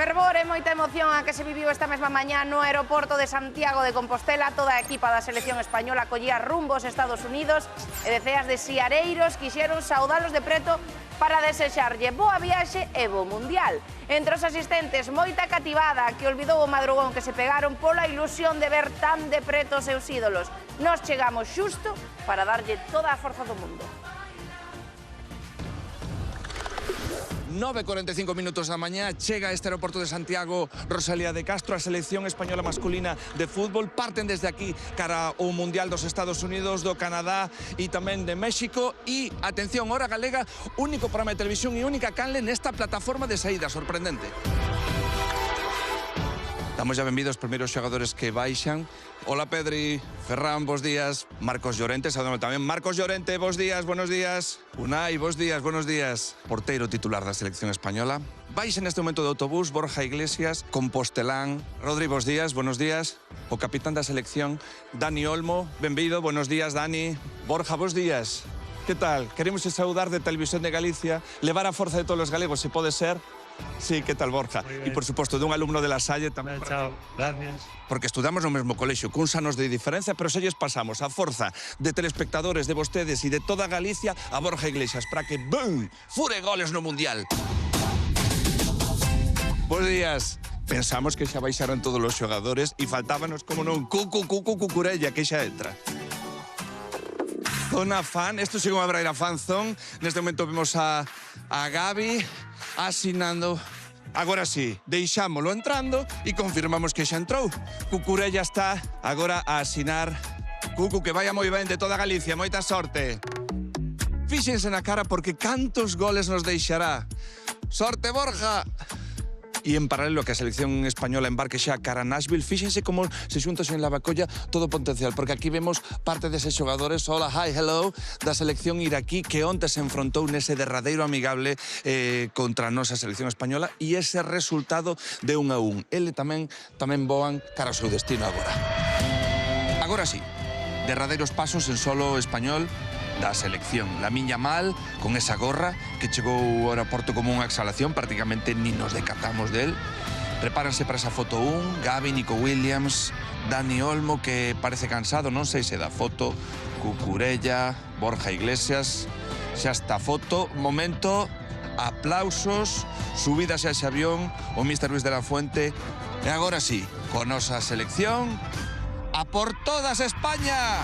Fervor e moita emoción a que se viviu esta mesma mañá no aeroporto de Santiago de Compostela. Toda a equipa da selección española collía rumbo aos Estados Unidos e deceas de siareiros quixeron saudalos de preto para desexarlle boa viaxe e bo mundial. Entre os asistentes, moita cativada que olvidou o madrugón que se pegaron pola ilusión de ver tan de preto os seus ídolos. Nos chegamos xusto para darlle toda a forza do mundo. 9:45 minutos da mañá, chega a este aeroporto de Santiago Rosalía de Castro, a selección española masculina de fútbol. Parten desde aquí cara ao Mundial dos Estados Unidos, do Canadá e tamén de México. E, atención, hora galega, único programa de televisión e única canle nesta plataforma de saída, sorprendente. Damos ya benvidos os primeiros xogadores que baixan. Hola, Pedri, Ferran, bos días. Marcos Llorente, saudamos tamén. Marcos Llorente, bos días, buenos días. Unai, bos días, buenos días. Porteiro titular da selección española. Baixa neste momento do autobús Borja Iglesias, Compostelán. Rodri, bos días, buenos días. O capitán da selección, Dani Olmo. Benvido, buenos días, Dani. Borja, bos días. Que tal? Queremos saudar de Televisión de Galicia, levar a forza de todos os galegos, se pode ser. Sí, ¿qué tal, Borja? Y por supuesto, de un alumno de La Salle tamén. Chao, gracias. Porque estudamos no mesmo colexio, cuns anos de diferencia, pero selles pasamos a forza de telespectadores, de vostedes e de toda Galicia a Borja Iglesias para que, ¡bum!, fure goles no Mundial. Bos días. Pensamos que xa baixaron todos os xogadores e faltábanos, como non, Cucurella, que xa entra. Zona fan, isto sigo a Braira Fan Zone. Neste momento vemos a Gabi asinando. Agora sí, deixámolo entrando e confirmamos que xa entrou. Cucurella está agora a asinar. Cucu, que vaya moi ben de toda Galicia, moita sorte. Fíxense na cara porque cantos goles nos deixará. Sorte, Borja! E en paralelo que a selección española embarque xa cara a Nashville, fíxense como se xunta en Lavacolla todo o potencial, porque aquí vemos parte deses xogadores, hola, hi, hello, da selección iraquí que onte se enfrontou nese derradeiro amigable contra a nosa selección española e ese resultado de 1-1. Ele tamén voan cara ao seu destino agora. Agora sí, derradeiros pasos en solo español da selección. Lamine Yamal, con esa gorra, que chegou ao aeroporto como unha exhalación, prácticamente ni nos decatamos del. Prepáranse para esa foto 1, Gabi, Nico Williams, Dani Olmo, que parece cansado, non sei se da foto, Cucurella, Borja Iglesias, xa está a foto, momento, aplausos, subidas a ese avión, o Mr. Luis de la Fuente, e agora sí, con nosa selección, a por todas España!